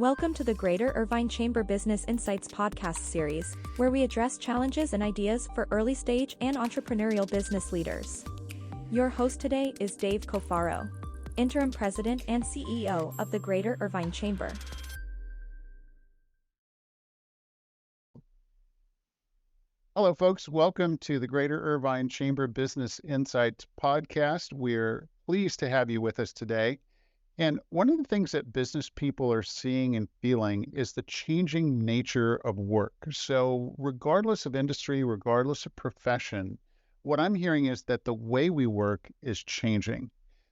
Welcome to the Greater Irvine Chamber Business Insights podcast series, where we address challenges and ideas for early stage and entrepreneurial business leaders. Your host today is Dave Coffaro, Interim President and CEO of the Greater Irvine Chamber. Hello, folks. Welcome to the Greater Irvine Chamber Business Insights podcast. We're pleased to have you with us today. And one of the things that business people are seeing and feeling is the changing nature of work. So regardless of industry, regardless of profession, what I'm hearing is that the way we work is changing.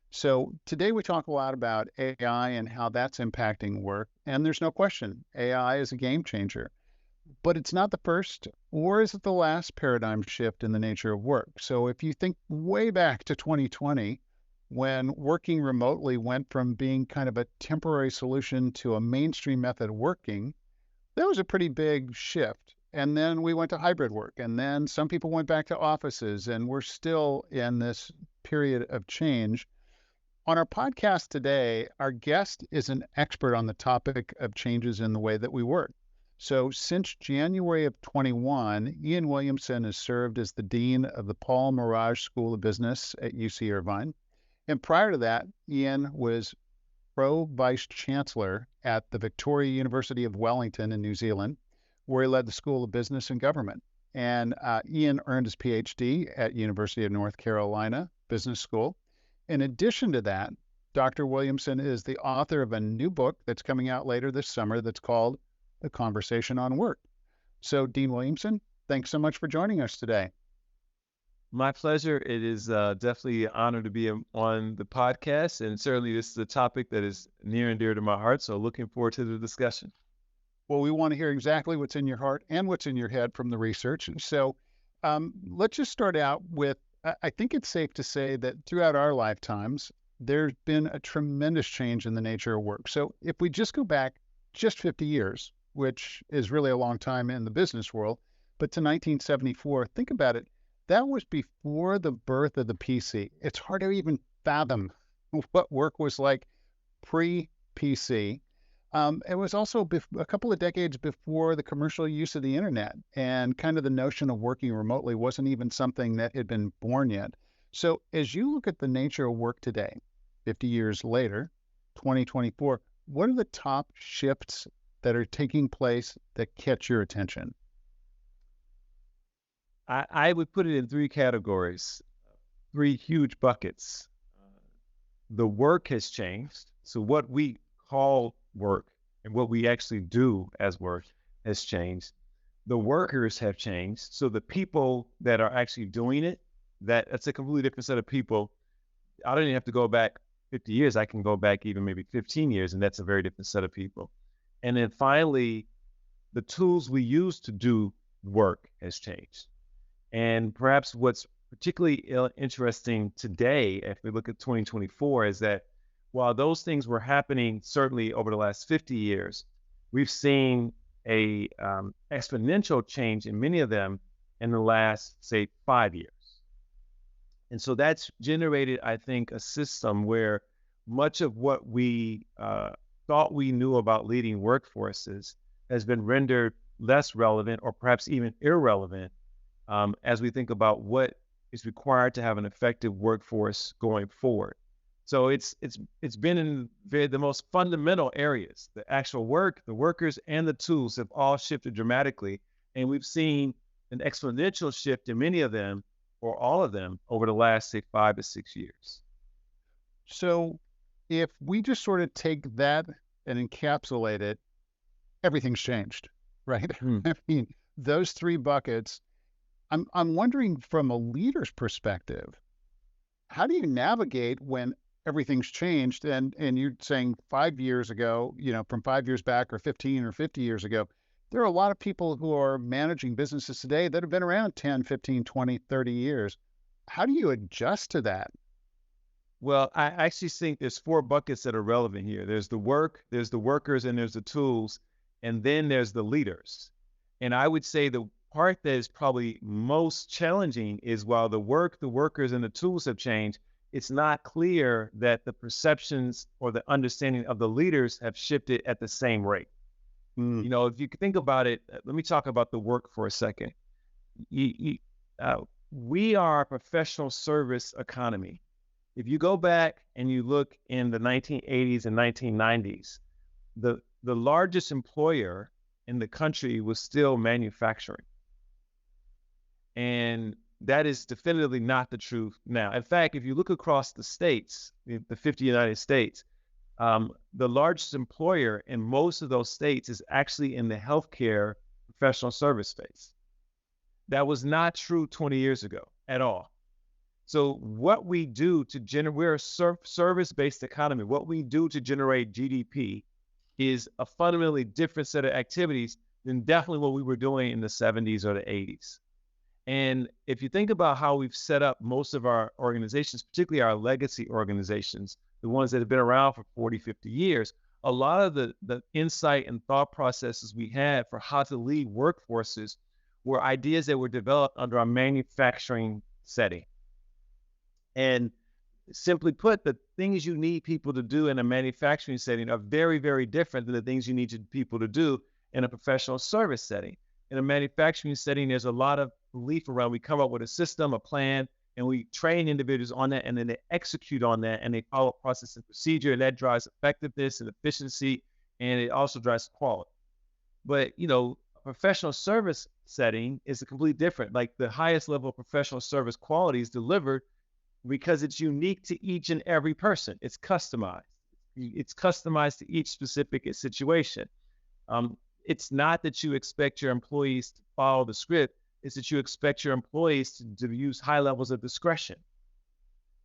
So today we talk a lot about AI and how that's impacting work. And there's no question, AI is a game changer. But it's not the first, or is it the last paradigm shift in the nature of work? So if you think way back to 2020, when working remotely went from being kind of a temporary solution to a mainstream method of working, that was a pretty big shift. And then we went to hybrid work, and then some people went back to offices, and we're still in this period of change. On our podcast today, our guest is an expert on the topic of changes in the way that we work. So since January of 21, Ian Williamson has served as the Dean of the Paul Merage School of Business at UC Irvine. And prior to that, Ian was Pro-Vice Chancellor at the Victoria University of Wellington in New Zealand, where he led the School of Business and Government. And Ian earned his PhD at University of North Carolina Business School. In addition to that, Dr. Williamson is the author of a new book that's coming out later this summer that's called The Conversation on Work. So, Dean Williamson, thanks so much for joining us today. My pleasure. It is definitely an honor to be on the podcast, and certainly this is a topic that is near and dear to my heart, so looking forward to the discussion. Well, we want to hear exactly what's in your heart and what's in your head from the research. So let's just start out with, I think it's safe to say that throughout our lifetimes, there's been a tremendous change in the nature of work. So if we just go back just 50 years, which is really a long time in the business world, but to 1974, think about it. That was before the birth of the PC. It's hard to even fathom what work was like pre-PC. It was also a couple of decades before the commercial use of the internet, and kind of the notion of working remotely wasn't even something that had been born yet. So as you look at the nature of work today, 50 years later, 2024, what are the top shifts that are taking place that catch your attention? I would put it in three categories, three huge buckets. The work has changed. So what we call work and what we actually do as work has changed. The workers have changed. So the people that are actually doing it, that's a completely different set of people. I don't even have to go back 50 years. I can go back even maybe 15 years, and that's a very different set of people. And then finally, the tools we use to do work has changed. And perhaps what's particularly interesting today, if we look at 2024, is that while those things were happening certainly over the last 50 years, we've seen a exponential change in many of them in the last, say, 5 years. And so that's generated, I think, a system where much of what we thought we knew about leading workforces has been rendered less relevant or perhaps even irrelevant as we think about what is required to have an effective workforce going forward. So it's been in the most fundamental areas. The actual work, the workers, and the tools have all shifted dramatically, and we've seen an exponential shift in many of them, or all of them, over the last, say, 5 to 6 years. So if we just sort of take that and encapsulate it, everything's changed, right? I mean, those three buckets. I'm wondering from a leader's perspective, how do you navigate when everything's changed? And you're saying 5 years ago, from 5 years back or 15 or 50 years ago, there are a lot of people who are managing businesses today that have been around 10, 15, 20, 30 years. How do you adjust to that? Well, I actually think there's four buckets that are relevant here. There's the work, there's the workers, and there's the tools, and then there's the leaders. And I would say the part that is probably most challenging is while the work, the workers, and the tools have changed, it's not clear that the perceptions or the understanding of the leaders have shifted at the same rate. Mm. You know, if you think about it, let me talk about the work for a second. We are a professional service economy. If you go back and you look in the 1980s and 1990s, the largest employer in the country was still manufacturing. And that is definitively not the truth now. In fact, if you look across the states, the 50 United States, the largest employer in most of those states is actually in the healthcare professional service space. That was not true 20 years ago at all. So what we do to generate, we're a service-based economy. What we do to generate GDP is a fundamentally different set of activities than definitely what we were doing in the 70s or the 80s. And if you think about how we've set up most of our organizations, particularly our legacy organizations, the ones that have been around for 40, 50 years, a lot of the insight and thought processes we had for how to lead workforces were ideas that were developed under a manufacturing setting. And simply put, the things you need people to do in a manufacturing setting are very, very different than the things you need people to do in a professional service setting. In a manufacturing setting, there's a lot of belief around, we come up with a system, a plan, and we train individuals on that, and then they execute on that, and they follow process and procedure, and that drives effectiveness and efficiency, and it also drives quality. But, you know, a professional service setting is completely different. Like the highest level of professional service quality is delivered because it's unique to each and every person. It's customized. It's customized to each specific situation. It's not that you expect your employees to follow the script. It's that you expect your employees to use high levels of discretion,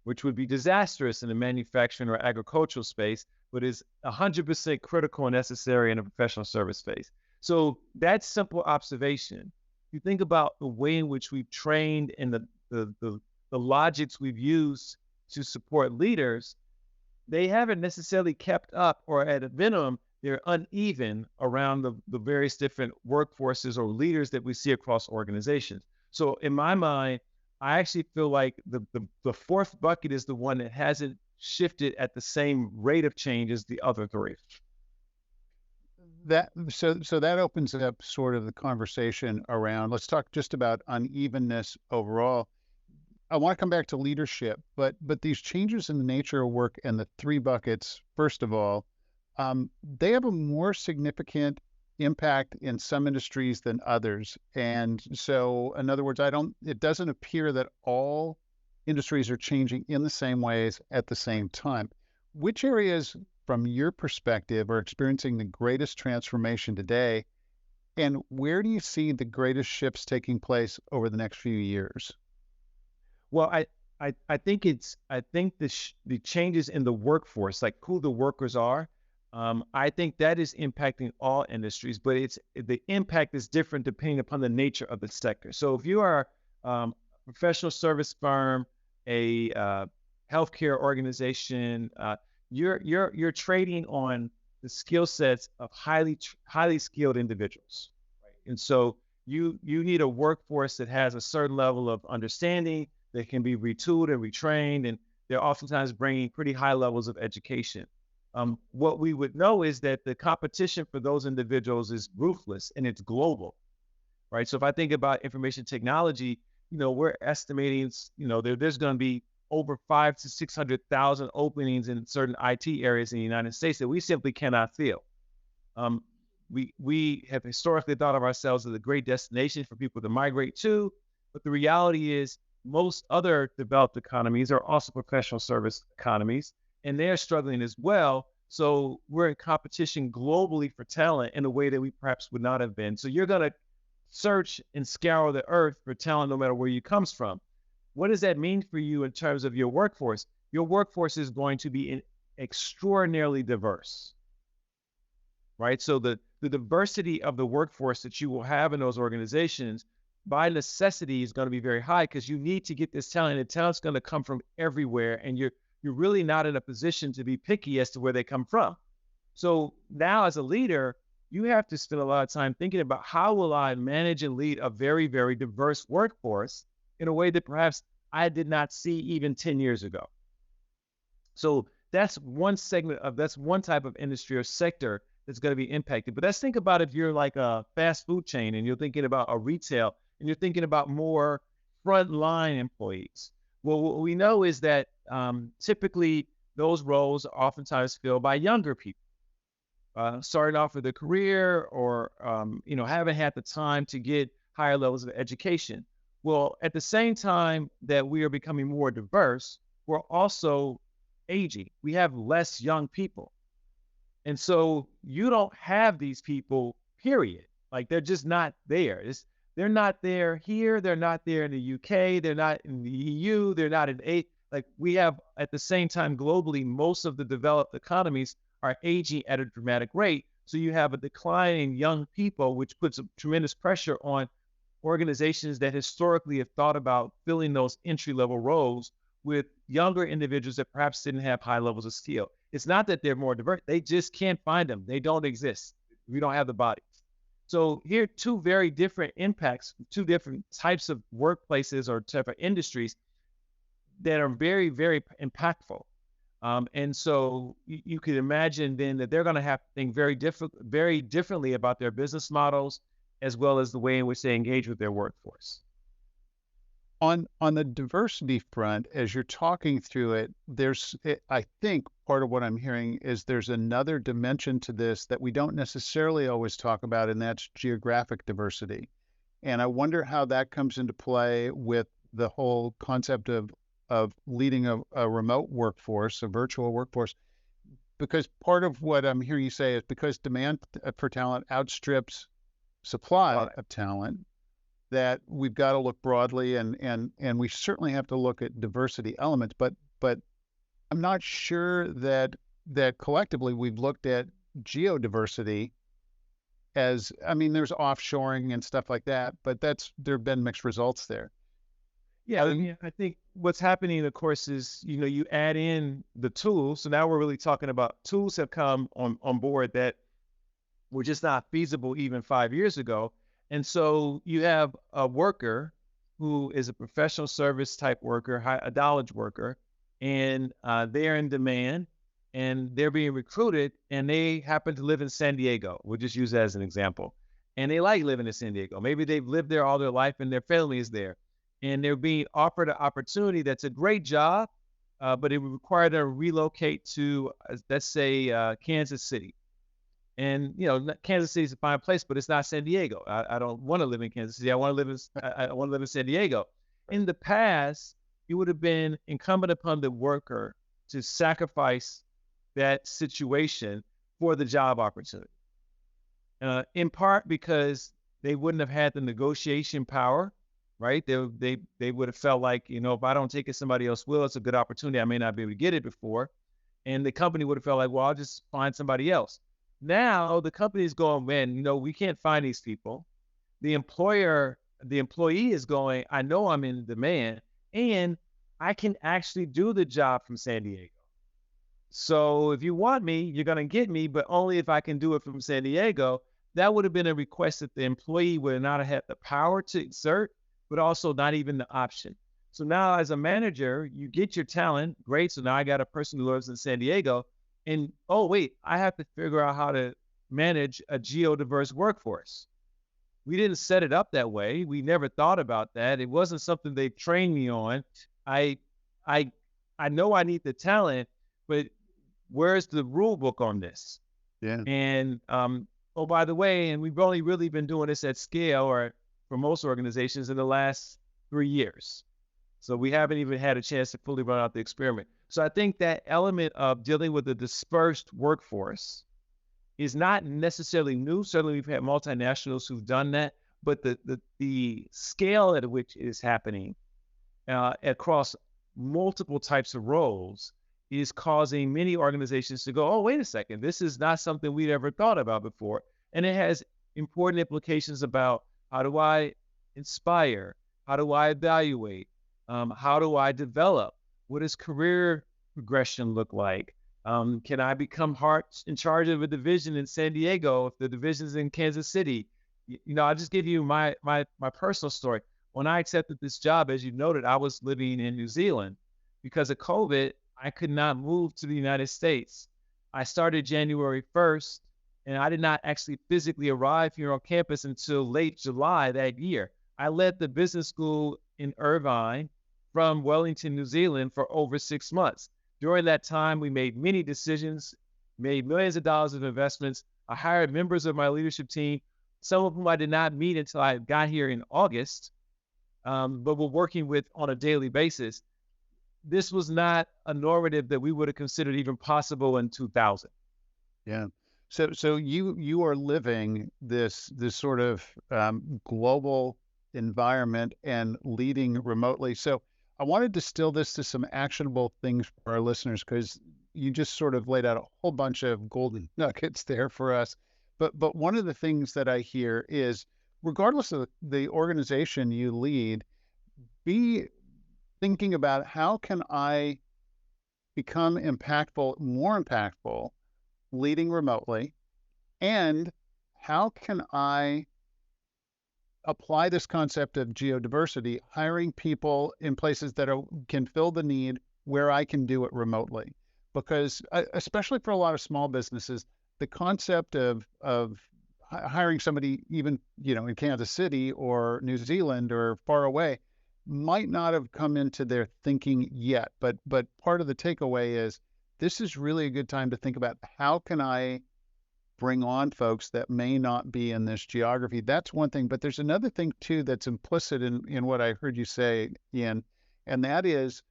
which would be disastrous in the manufacturing or agricultural space, but is 100% critical and necessary in a professional service space. So that simple observation, you think about the way in which we've trained and the logics we've used to support leaders, they haven't necessarily kept up, or at a minimum, they're uneven around the various different workforces or leaders that we see across organizations. So in my mind, I actually feel like the fourth bucket is the one that hasn't shifted at the same rate of change as the other three. So that opens up sort of the conversation around, let's talk just about unevenness overall. I want to come back to leadership, but these changes in the nature of work and the three buckets, first of all, they have a more significant impact in some industries than others. And so, in other words, it doesn't appear that all industries are changing in the same ways at the same time. Which areas, from your perspective, are experiencing the greatest transformation today? And where do you see the greatest shifts taking place over the next few years? Well, I think the changes in the workforce, like who the workers are, I think that is impacting all industries, but the impact is different depending upon the nature of the sector. So if you are a professional service firm, a healthcare organization, you're trading on the skill sets of highly skilled individuals, right? And so you need a workforce that has a certain level of understanding, that can be retooled and retrained, and they're oftentimes bringing pretty high levels of education. What we would know is that the competition for those individuals is ruthless and it's global, right? So if I think about information technology, you know, we're estimating, you know, there's going to be over 500,000 to 600,000 openings in certain IT areas in the United States that we simply cannot fill. We have historically thought of ourselves as a great destination for people to migrate to, but the reality is most other developed economies are also professional service economies, and they're struggling as well. So we're in competition globally for talent in a way that we perhaps would not have been. So you're going to search and scour the earth for talent no matter where you comes from. What does that mean for you in terms of your workforce? Your workforce is going to be extraordinarily diverse, right? So the diversity of the workforce that you will have in those organizations by necessity is going to be very high, because you need to get this talent, and talent's going to come from everywhere, and you're really not in a position to be picky as to where they come from. So now as a leader, you have to spend a lot of time thinking about, how will I manage and lead a very, very diverse workforce in a way that perhaps I did not see even 10 years ago. So that's one segment of, that's one type of industry or sector that's going to be impacted. But let's think about if you're like a fast food chain and you're thinking about a retail and you're thinking about more frontline employees. Well, what we know is that typically those roles are oftentimes filled by younger people, starting off with a career or, haven't had the time to get higher levels of education. Well, at the same time that we are becoming more diverse, we're also aging. We have less young people. And so you don't have these people, period. Like they're just not there. They're not there here. They're not there in the UK. They're not in the EU. They're not in like we have at the same time globally, most of the developed economies are aging at a dramatic rate. So you have a decline in young people, which puts a tremendous pressure on organizations that historically have thought about filling those entry-level roles with younger individuals that perhaps didn't have high levels of skill. It's not that they're more diverse. They just can't find them. They don't exist. We don't have the bodies. So here are two very different impacts, two different types of workplaces or type of industries that are very, very impactful. And so you could imagine then that they're going to have to think very differently about their business models, as well as the way in which they engage with their workforce. On the diversity front, as you're talking through it, I think part of what I'm hearing is there's another dimension to this that we don't necessarily always talk about, and that's geographic diversity. And I wonder how that comes into play with the whole concept of leading a remote workforce, a virtual workforce, because part of what I'm hearing you say is because demand for talent outstrips supply of talent, that we've got to look broadly and we certainly have to look at diversity elements, but I'm not sure that collectively we've looked at geodiversity as, I mean, there's offshoring and stuff like that, but there have been mixed results there. Yeah, I mean, I think what's happening, of course, is, you add in the tools. So now we're really talking about tools have come on board that were just not feasible even 5 years ago. And so you have a worker who is a professional service type worker, a knowledge worker, and they're in demand and they're being recruited and they happen to live in San Diego. We'll just use that as an example. And they like living in San Diego. Maybe they've lived there all their life and their family is there. And they're being offered an opportunity that's a great job, but it would require them to relocate to, let's say, Kansas City. And, Kansas City is a fine place, but it's not San Diego. I don't want to live in Kansas City. I want to live in San Diego. In the past, it would have been incumbent upon the worker to sacrifice that situation for the job opportunity. In part because they wouldn't have had the negotiation power, right? They would have felt like, if I don't take it, somebody else will. It's a good opportunity. I may not be able to get it before. And the company would have felt like, well, I'll just find somebody else. Now the company is going, man, we can't find these people. The employee is going, I know I'm in demand and I can actually do the job from San Diego. So if you want me, you're going to get me, but only if I can do it from San Diego. That would have been a request that the employee would not have had the power to exert, but also not even the option. So now as a manager, you get your talent. Great. So now I got a person who lives in San Diego. And, oh, wait, I have to figure out how to manage a geodiverse workforce. We didn't set it up that way. We never thought about that. It wasn't something they trained me on. I know I need the talent, but where's the rule book on this? Yeah. And, oh, by the way, and we've only really been doing this at scale or for most organizations in the last 3 years. So we haven't even had a chance to fully run out the experiment. So I think that element of dealing with a dispersed workforce is not necessarily new. Certainly we've had multinationals who've done that, but the scale at which it is happening across multiple types of roles is causing many organizations to go, oh, wait a second, this is not something we'd ever thought about before. And it has important implications about how do I inspire? How do I evaluate? How do I develop? What does career progression look like? Can I become in charge of a division in San Diego if the division's in Kansas City? I'll just give you my personal story. When I accepted this job, as you noted, I was living in New Zealand. Because of COVID, I could not move to the United States. I started January 1st, and I did not actually physically arrive here on campus until late July that year. I led the business school in Irvine from Wellington, New Zealand for over 6 months. During that time, we made many decisions, made millions of dollars of investments. I hired members of my leadership team, some of whom I did not meet until I got here in August, but we're working with on a daily basis. This was not a normative that we would have considered even possible in 2000. Yeah. So you are living this sort of global environment and leading remotely. So I want to distill this to some actionable things for our listeners, because you just sort of laid out a whole bunch of golden nuggets there for us. But one of the things that I hear is, regardless of the organization you lead, be thinking about, how can I become more impactful leading remotely, and how can I apply this concept of geodiversity, hiring people in places that can fill the need where I can do it remotely. Because especially for a lot of small businesses, the concept of hiring somebody, even in Kansas City or New Zealand or far away, might not have come into their thinking yet. But part of the takeaway is, this is really a good time to think about, how can I bring on folks that may not be in this geography. That's one thing. But there's another thing too that's implicit in what I heard you say, Ian, and that is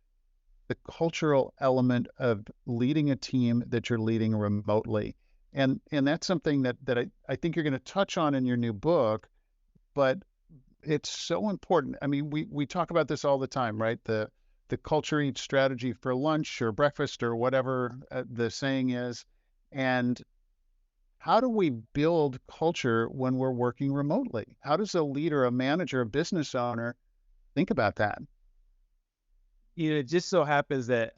the cultural element of leading a team that you're leading remotely. And that's something that I think you're going to touch on in your new book, but it's so important. I mean, we talk about this all the time, right? The culture eats strategy for lunch or breakfast or whatever the saying is. And how do we build culture when we're working remotely? How does a leader, a manager, a business owner think about that? It just so happens that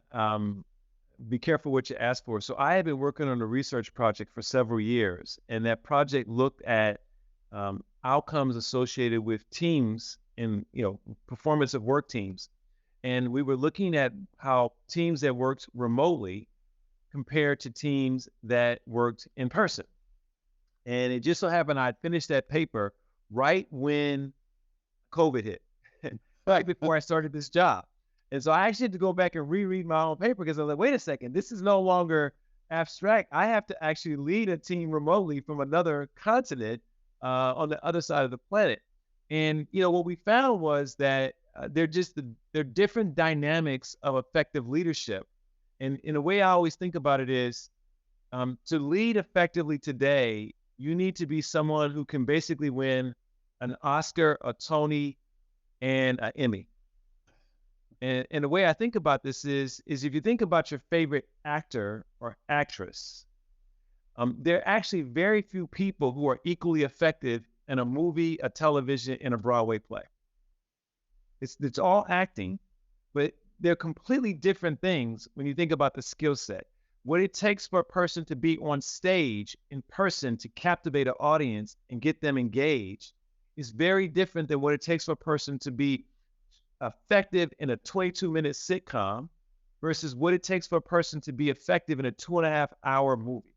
be careful what you ask for. So I have been working on a research project for several years, and that project looked at outcomes associated with teams and performance of work teams. And we were looking at how teams that worked remotely compared to teams that worked in person. And it just so happened I finished that paper right when COVID hit, right before I started this job. And so I actually had to go back and reread my own paper, because I was like, wait a second, this is no longer abstract. I have to actually lead a team remotely from another continent on the other side of the planet. And, what we found was that they're different dynamics of effective leadership. And in a way I always think about it is, to lead effectively today, you need to be someone who can basically win an Oscar, a Tony, and an Emmy. And the way I think about this is if you think about your favorite actor or actress, there are actually very few people who are equally effective in a movie, a television, and a Broadway play. It's all acting, but they're completely different things when you think about the skill set. What it takes for a person to be on stage in person to captivate an audience and get them engaged is very different than what it takes for a person to be effective in a 22-minute sitcom versus what it takes for a person to be effective in a 2.5-hour movie.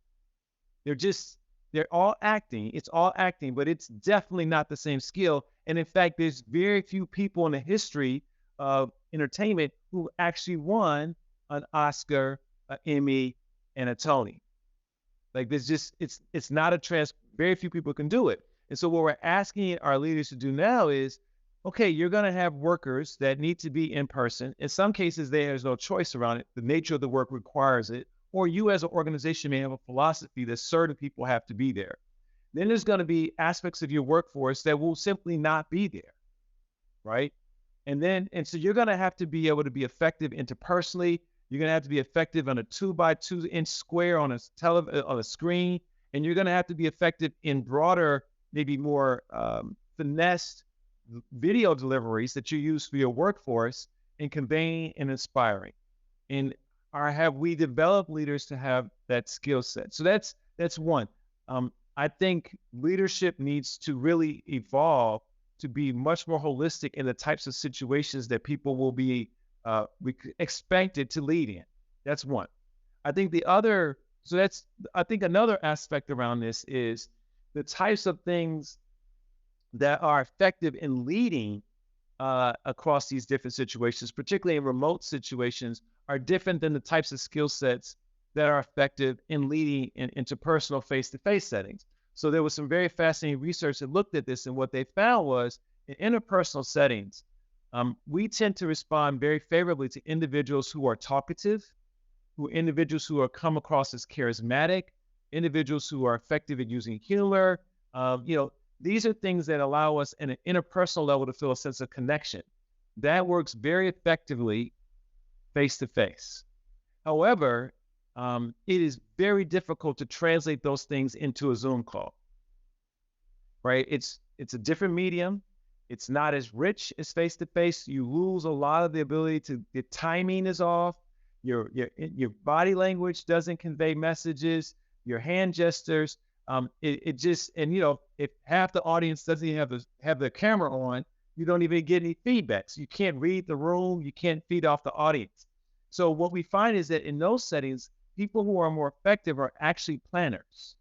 They're all acting. It's all acting, but it's definitely not the same skill. And in fact, there's very few people in the history of entertainment who actually won an Oscar, an Emmy, and a Tony. Like, there's just, it's not very few people can do it. And so what we're asking our leaders to do now is, okay, you're going to have workers that need to be in person. In some cases, there's no choice around it. The nature of the work requires it. Or you as an organization may have a philosophy that certain people have to be there. Then there's going to be aspects of your workforce that will simply not be there, right? And so you're going to have to be able to be effective interpersonally. You're going to have to be effective on a 2x2-inch square on a screen. And you're going to have to be effective in broader, maybe more finessed video deliveries that you use for your workforce in conveying and inspiring. And have we developed leaders to have that skill set? So that's one. I think leadership needs to really evolve to be much more holistic in the types of situations that people will be expected to lead in. That's one. I think the other, so that's, I think another aspect around this is the types of things that are effective in leading across these different situations, particularly in remote situations, are different than the types of skill sets that are effective in leading in interpersonal face-to-face settings. So there was some very fascinating research that looked at this, and what they found was in interpersonal settings, we tend to respond very favorably to individuals who are talkative, individuals who are come across as charismatic, individuals who are effective at using humor. These are things that allow us at an interpersonal level to feel a sense of connection. That works very effectively face to face. However, it is very difficult to translate those things into a Zoom call, right? It's a different medium. It's not as rich as face to face. You lose a lot of the ability to, the timing is off. Your body language doesn't convey messages. Your hand gestures. It just, and if half the audience doesn't even have the camera on, you don't even get any feedbacks. You can't read the room. You can't feed off the audience. So what we find is that in those settings, people who are more effective are actually planners.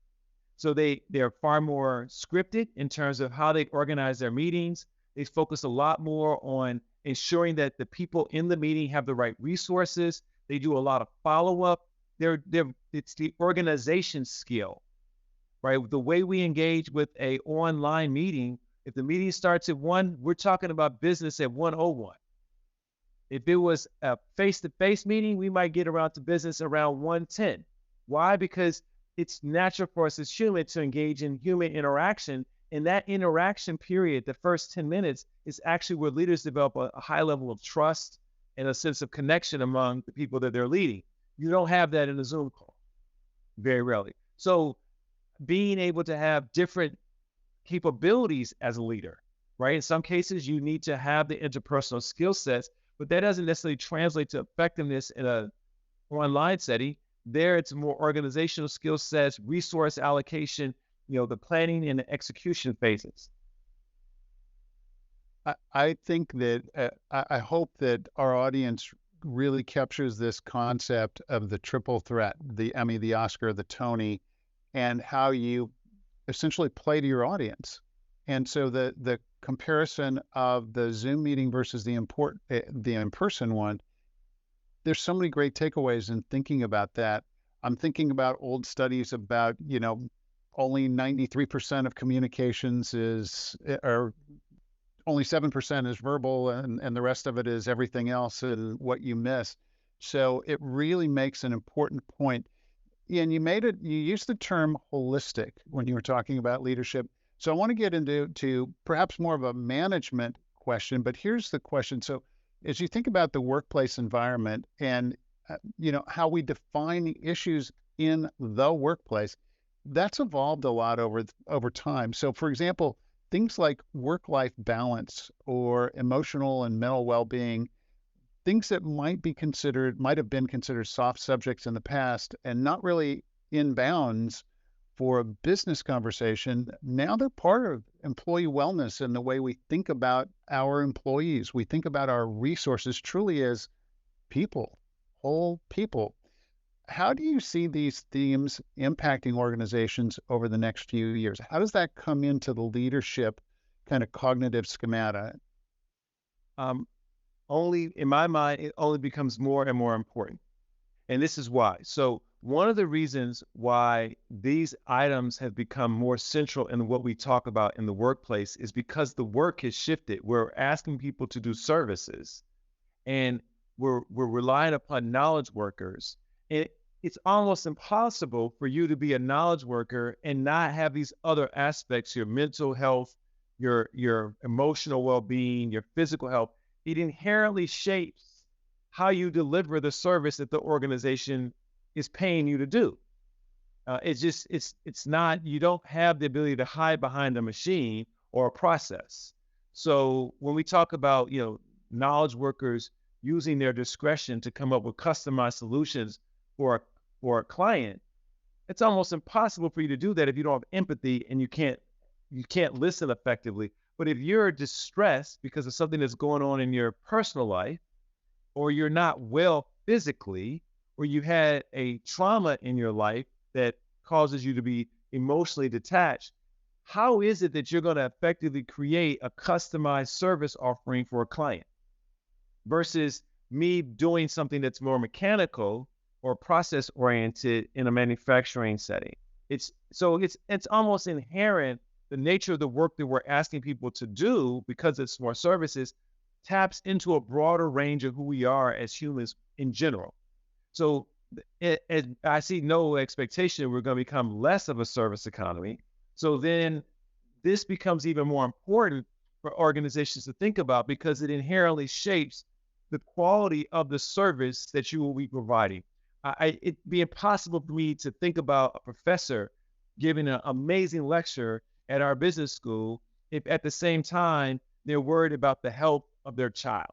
So they're far more scripted in terms of how they organize their meetings. They focus a lot more on ensuring that the people in the meeting have the right resources. They do a lot of follow-up. It's the organization skill, right? The way we engage with a online meeting, if the meeting starts at 1, we're talking about business at 1:01. If it was a face-to-face meeting, we might get around to business around 1:10. Why? Because it's natural for us as humans to engage in human interaction. And that interaction period, the first 10 minutes, is actually where leaders develop a high level of trust and a sense of connection among the people that they're leading. You don't have that in a Zoom call, very rarely. So being able to have different capabilities as a leader, right? In some cases, you need to have the interpersonal skill sets, but that doesn't necessarily translate to effectiveness in an online setting. There, it's more organizational skill sets, resource allocation, the planning and the execution phases. I think that I hope that our audience really captures this concept of the triple threat, the Emmy, the Oscar, the Tony, and how you essentially play to your audience. And so the comparison of the Zoom meeting versus the in-person one, there's so many great takeaways in thinking about that. I'm thinking about old studies about, only 93% of communications or only 7% is verbal, and the rest of it is everything else and what you miss. So it really makes an important point. And you used the term holistic when you were talking about leadership. So I want to get into perhaps more of a management question, but here's the question. So as you think about the workplace environment and, how we define the issues in the workplace, that's evolved a lot over time. So for example, things like work-life balance or emotional and mental well-being, things that might have been considered soft subjects in the past and not really in bounds for a business conversation, now they're part of employee wellness and the way we think about our employees. We think about our resources truly as people, whole people. How do you see these themes impacting organizations over the next few years? How does that come into the leadership kind of cognitive schemata? Only in my mind, it only becomes more and more important. And this is why. So one of the reasons why these items have become more central in what we talk about in the workplace is because the work has shifted. We're asking people to do services, and we're relying upon knowledge workers. And it's almost impossible for you to be a knowledge worker and not have these other aspects, your mental health, your emotional well-being, your physical health. It inherently shapes how you deliver the service that the organization is paying you to do. It's not, you don't have the ability to hide behind a machine or a process. So when we talk about, knowledge workers using their discretion to come up with customized solutions for a client, it's almost impossible for you to do that if you don't have empathy and you can't listen effectively. But if you're distressed because of something that's going on in your personal life, or you're not well physically, or you had a trauma in your life that causes you to be emotionally detached, how is it that you're going to effectively create a customized service offering for a client versus me doing something that's more mechanical or process oriented in a manufacturing setting? It's almost inherent. The nature of the work that we're asking people to do, because it's more services, taps into a broader range of who we are as humans in general. So I see no expectation we're going to become less of a service economy. So then this becomes even more important for organizations to think about, because it inherently shapes the quality of the service that you will be providing. It'd be impossible for me to think about a professor giving an amazing lecture at our business school if at the same time they're worried about the health of their child.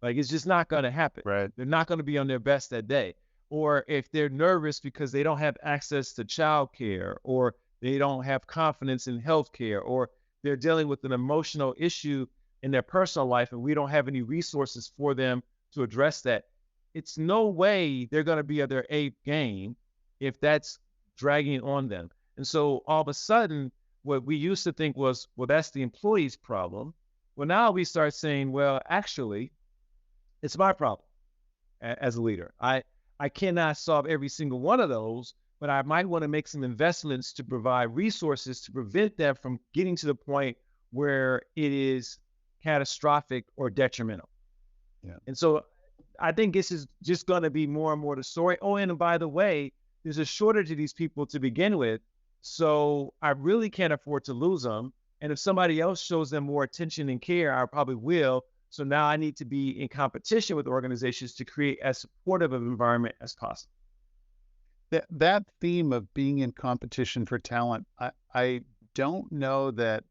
Like, it's just not going to happen. Right. They're not going to be on their best that day. Or if they're nervous because they don't have access to childcare, or they don't have confidence in healthcare, or they're dealing with an emotional issue in their personal life and we don't have any resources for them to address that, it's no way they're going to be at their A game if that's dragging on them. And so all of a sudden, what we used to think was, well, that's the employee's problem. Well, now we start saying, well, actually, it's my problem as a leader. I cannot solve every single one of those, but I might want to make some investments to provide resources to prevent them from getting to the point where it is catastrophic or detrimental. Yeah. And so I think this is just going to be more and more the story. Oh, and by the way, there's a shortage of these people to begin with. So I really can't afford to lose them. And if somebody else shows them more attention and care, I probably will. So now I need to be in competition with organizations to create as supportive of an environment as possible. That theme of being in competition for talent, I don't know that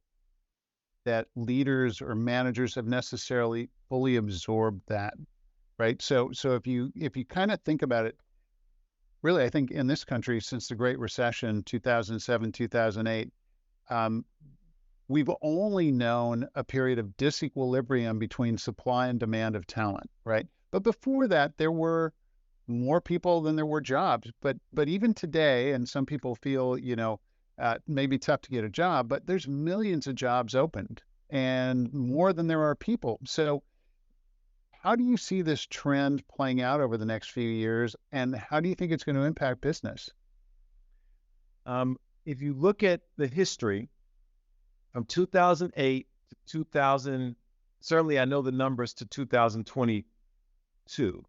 leaders or managers have necessarily fully absorbed that, right? So if you kind of think about it, really, I think in this country, since the Great Recession, 2007, 2008, we've only known a period of disequilibrium between supply and demand of talent, right? But before that, there were more people than there were jobs. But even today, and some people feel, maybe tough to get a job, but there's millions of jobs opened and more than there are people. So how do you see this trend playing out over the next few years, and how do you think it's going to impact business? If you look at the history from 2008 to 2000, certainly I know the numbers to 2022.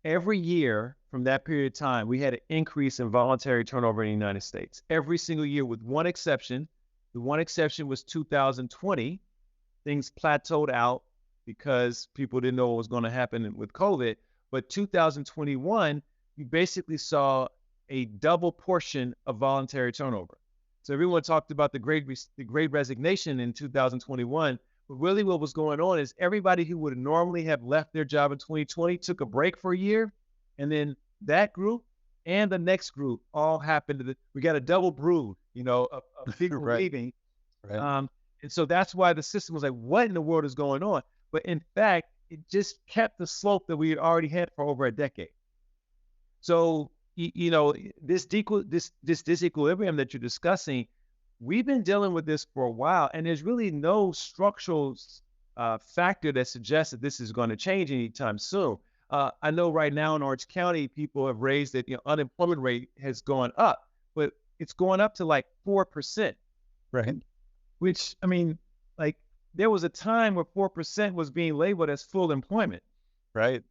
Every year from that period of time, we had an increase in voluntary turnover in the United States. Every single year, with one exception. The one exception was 2020. Things plateaued out because people didn't know what was going to happen with COVID. But 2021, you basically saw a double portion of voluntary turnover. So everyone talked about the great resignation in 2021, but really what was going on is everybody who would normally have left their job in 2020 took a break for a year, and then that group and the next group all happened. We got a double brood, of people Right. leaving. Right. And so that's why the system was like, what in the world is going on? But in fact, it just kept the slope that we had already had for over a decade. So this disequilibrium that you're discussing, we've been dealing with this for a while, and there's really no structural factor that suggests that this is going to change anytime soon. I know right now in Orange County, people have raised that unemployment rate has gone up, but it's going up to like 4%. Right. Which, I mean, like, there was a time where 4% was being labeled as full employment. Right.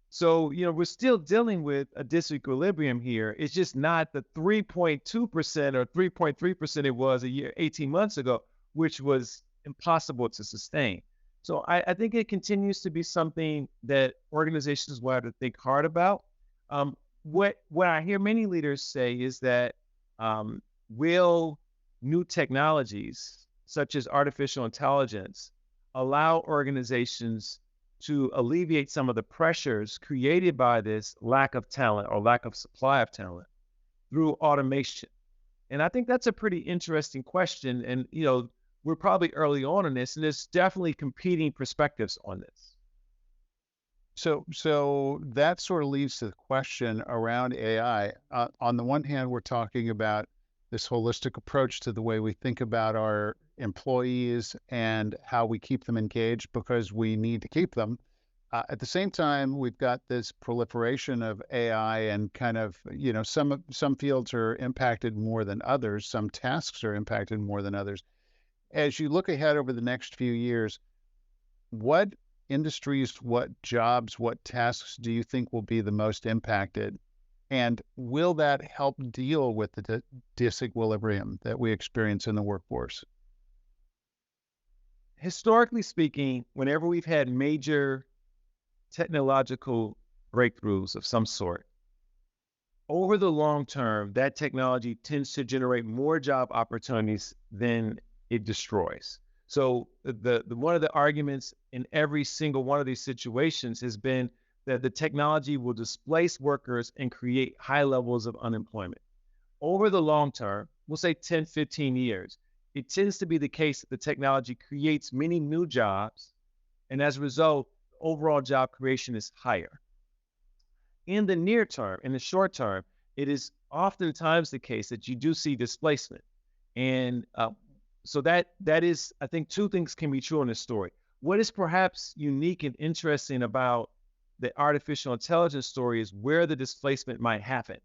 So, we're still dealing with a disequilibrium here. It's just not the 3.2% or 3.3% it was 18 months ago, which was impossible to sustain. So I think it continues to be something that organizations will have to think hard about. What I hear many leaders say is that will new technologies such as artificial intelligence allow organizations to alleviate some of the pressures created by this lack of talent or lack of supply of talent through automation? And I think that's a pretty interesting question. And, we're probably early on in this, and there's definitely competing perspectives on this. So that sort of leads to the question around AI. On the one hand, we're talking about this holistic approach to the way we think about our employees and how we keep them engaged because we need to keep them. At the same time, we've got this proliferation of AI and kind of, some fields are impacted more than others. Some tasks are impacted more than others. As you look ahead over the next few years, what industries, what jobs, what tasks do you think will be the most impacted? And will that help deal with the disequilibrium that we experience in the workforce? Historically speaking, whenever we've had major technological breakthroughs of some sort, over the long term, that technology tends to generate more job opportunities than it destroys. So the one of the arguments in every single one of these situations has been that the technology will displace workers and create high levels of unemployment. Over the long term, we'll say 10, 15 years, it tends to be the case that the technology creates many new jobs, and as a result, overall job creation is higher. In the near term, in the short term, it is oftentimes the case that you do see displacement. And so that is, I think, two things can be true in this story. What is perhaps unique and interesting about the artificial intelligence story is where the displacement might happen.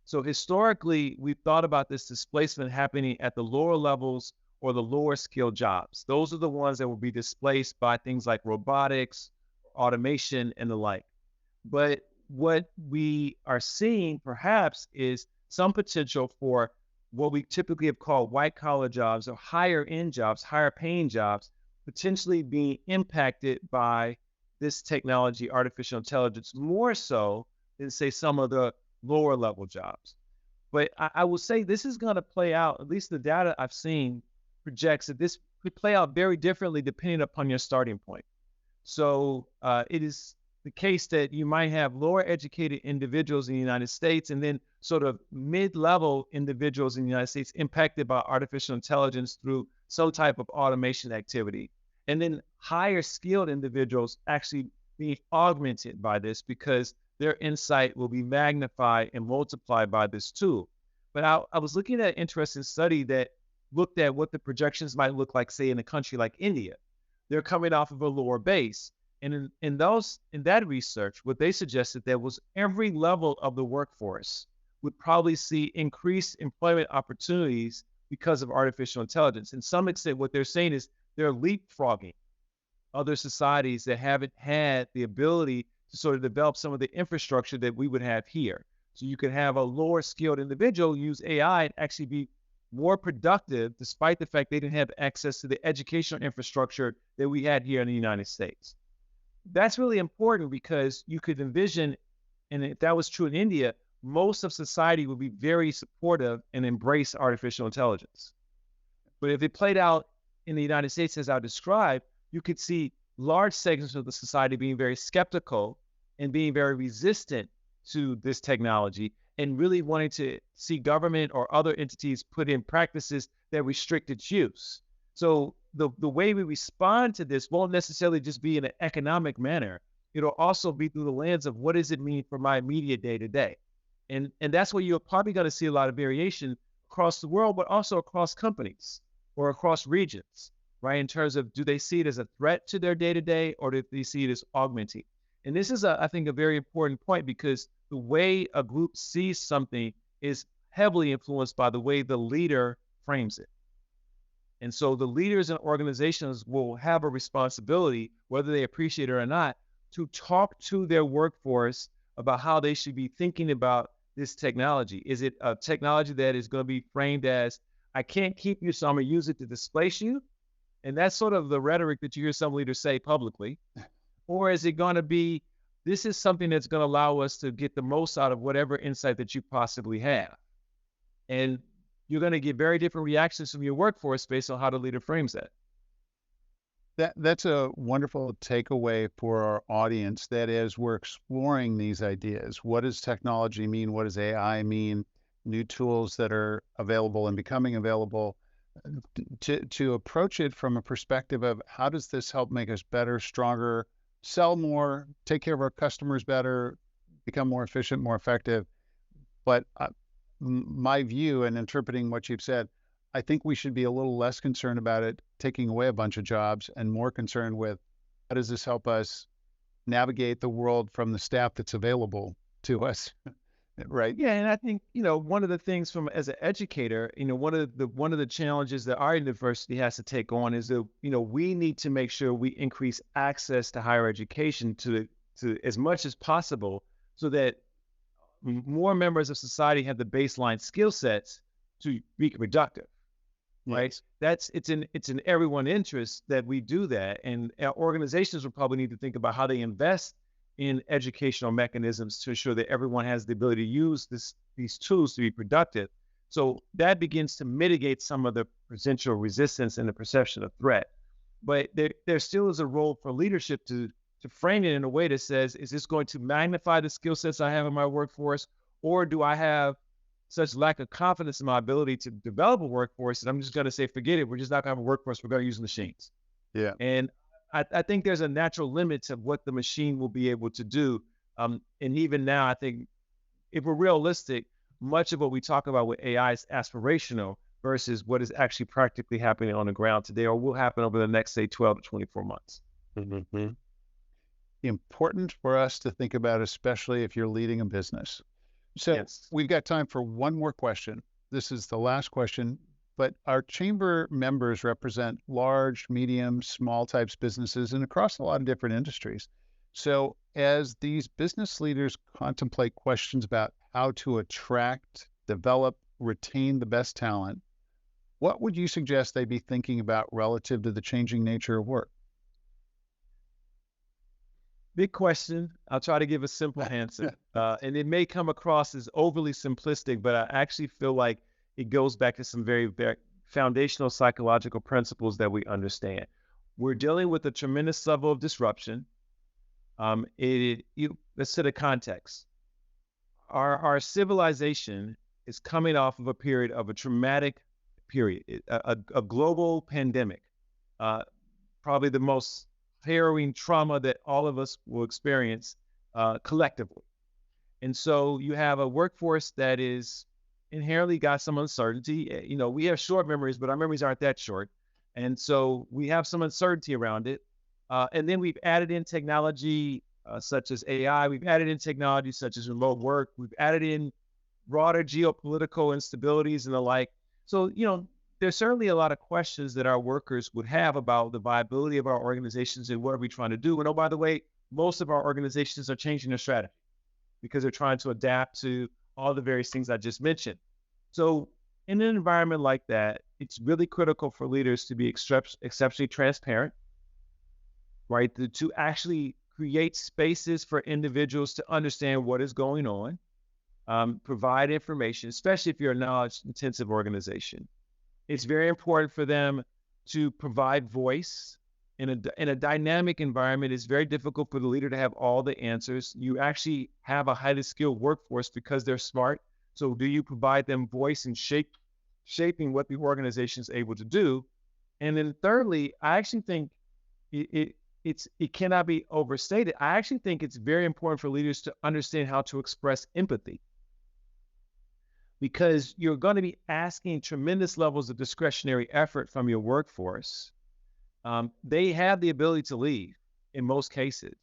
So historically, we've thought about this displacement happening at the lower levels or the lower skilled jobs. Those are the ones that will be displaced by things like robotics, automation, and the like. But what we are seeing perhaps is some potential for what we typically have called white collar jobs or higher end jobs, higher paying jobs, potentially being impacted by this technology, artificial intelligence, more so than, say, some of the lower level jobs. But I will say this is going to play out, at least the data I've seen projects that this could play out very differently depending upon your starting point. So it is the case that you might have lower educated individuals in the United States and then sort of mid-level individuals in the United States impacted by artificial intelligence through some type of automation activity. And then higher skilled individuals actually being augmented by this because their insight will be magnified and multiplied by this tool. But I was looking at an interesting study that looked at what the projections might look like, say, in a country like India. They're coming off of a lower base. And in that research, what they suggested that was every level of the workforce would probably see increased employment opportunities because of artificial intelligence. In some extent, what they're saying is they're leapfrogging other societies that haven't had the ability to sort of develop some of the infrastructure that we would have here. So you could have a lower skilled individual use AI and actually be more productive despite the fact they didn't have access to the educational infrastructure that we had here in the United States. That's really important because you could envision, and if that was true in India, most of society would be very supportive and embrace artificial intelligence. But if it played out in the United States as I described, you could see large segments of the society being very skeptical and being very resistant to this technology and really wanting to see government or other entities put in practices that restrict its use. So the way we respond to this won't necessarily just be in an economic manner. It'll also be through the lens of what does it mean for my immediate day to day. And that's where you're probably going to see a lot of variation across the world, but also across companies or across regions, right? In terms of do they see it as a threat to their day to day or do they see it as augmenting? And this is, I think, a very important point because the way a group sees something is heavily influenced by the way the leader frames it. And so the leaders and organizations will have a responsibility, whether they appreciate it or not, to talk to their workforce about how they should be thinking about this technology. Is it a technology that is going to be framed as, I can't keep you, so I'm going to use it to displace you? And that's sort of the rhetoric that you hear some leaders say publicly. Or is it going to be, this is something that's going to allow us to get the most out of whatever insight that you possibly have? And you're going to get very different reactions from your workforce based on how the leader frames that. That's a wonderful takeaway for our audience. That is, we're exploring these ideas. What does technology mean? What does AI mean? New tools that are available and becoming available. To approach it from a perspective of how does this help make us better, stronger, sell more, take care of our customers better, become more efficient, more effective. But my view and interpreting what you've said, I think we should be a little less concerned about it taking away a bunch of jobs and more concerned with how does this help us navigate the world from the staff that's available to us, right? Yeah, and I think, one of the things from as an educator, one of the challenges that our university has to take on is that, we need to make sure we increase access to higher education to as much as possible so that more members of society have the baseline skill sets to be productive. Right? Yes. It's in everyone's interest that we do that. And our organizations will probably need to think about how they invest in educational mechanisms to ensure that everyone has the ability to use these tools to be productive. So that begins to mitigate some of the potential resistance and the perception of threat. But there still is a role for leadership to frame it in a way that says, is this going to magnify the skill sets I have in my workforce, or do I have such lack of confidence in my ability to develop a workforce that I'm just going to say, forget it. We're just not going to have a workforce. We're going to use machines. Yeah. And I think there's a natural limit to what the machine will be able to do. And even now, I think if we're realistic, much of what we talk about with AI is aspirational versus what is actually practically happening on the ground today or will happen over the next, say, 12 to 24 months. Mm-hmm. Important for us to think about, especially if you're leading a business. So Yes. We've got time for one more question. This is the last question, but our chamber members represent large, medium, small types businesses and across a lot of different industries. So as these business leaders contemplate questions about how to attract, develop, retain the best talent, what would you suggest they be thinking about relative to the changing nature of work? Big question. I'll try to give a simple answer. And it may come across as overly simplistic, but I actually feel like it goes back to some very, very foundational psychological principles that we understand. We're dealing with a tremendous level of disruption. Let's set a context. Our civilization is coming off of a period of a traumatic period, a global pandemic, probably the most harrowing trauma that all of us will experience collectively. And so you have a workforce that is inherently got some uncertainty. We have short memories, but our memories aren't that short. And so we have some uncertainty around it. And then we've added in technology such as AI. We've added in technology such as remote work. We've added in broader geopolitical instabilities and the like. So, there's certainly a lot of questions that our workers would have about the viability of our organizations and what are we trying to do. And oh, by the way, most of our organizations are changing their strategy because they're trying to adapt to all the various things I just mentioned. So in an environment like that, it's really critical for leaders to be exceptionally transparent, right? To actually create spaces for individuals to understand what is going on, provide information, especially if you're a knowledge-intensive organization. It's very important for them to provide voice. In a dynamic environment, it's very difficult for the leader to have all the answers. You actually have a highly skilled workforce because they're smart. So do you provide them voice and shaping what the organization is able to do? And then thirdly, I actually think it cannot be overstated. I actually think it's very important for leaders to understand how to express empathy, because you're going to be asking tremendous levels of discretionary effort from your workforce. They have the ability to leave in most cases.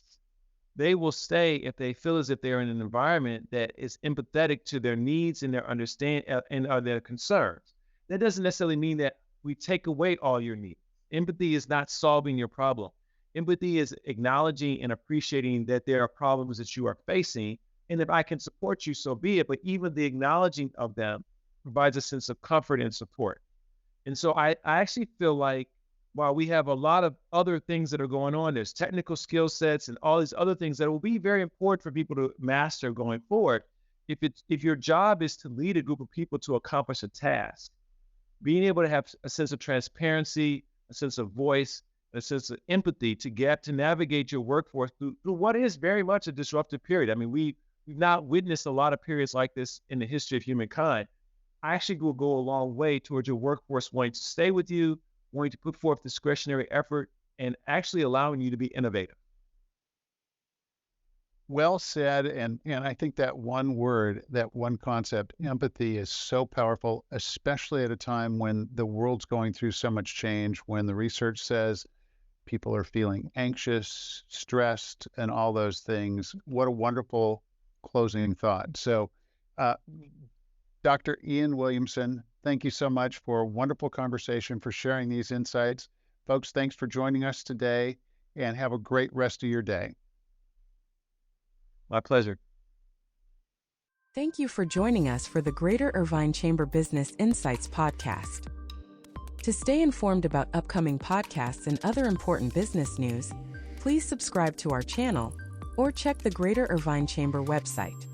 They will stay if they feel as if they're in an environment that is empathetic to their needs and their understanding and their concerns. That doesn't necessarily mean that we take away all your needs. Empathy is not solving your problem. Empathy is acknowledging and appreciating that there are problems that you are facing. And if I can support you, so be it. But even the acknowledging of them provides a sense of comfort and support. And so I actually feel like while we have a lot of other things that are going on, there's technical skill sets and all these other things that will be very important for people to master going forward. If your job is to lead a group of people to accomplish a task, being able to have a sense of transparency, a sense of voice, a sense of empathy to navigate your workforce through what is very much a disruptive period. I mean, we've not witnessed a lot of periods like this in the history of humankind. I actually will go a long way towards your workforce wanting to stay with you, wanting to put forth discretionary effort, and actually allowing you to be innovative. Well said. And I think that one word, that one concept, empathy, is so powerful, especially at a time when the world's going through so much change, when the research says people are feeling anxious, stressed, and all those things. What a wonderful closing thought. So, uh, Dr. Ian Williamson, thank you so much for a wonderful conversation, for sharing these insights. Folks, thanks for joining us today, and have a great rest of your day. My pleasure. Thank you for joining us for the Greater Irvine Chamber Business Insights podcast. To stay informed about upcoming podcasts and other important business news, please subscribe to our channel or check the Greater Irvine Chamber website.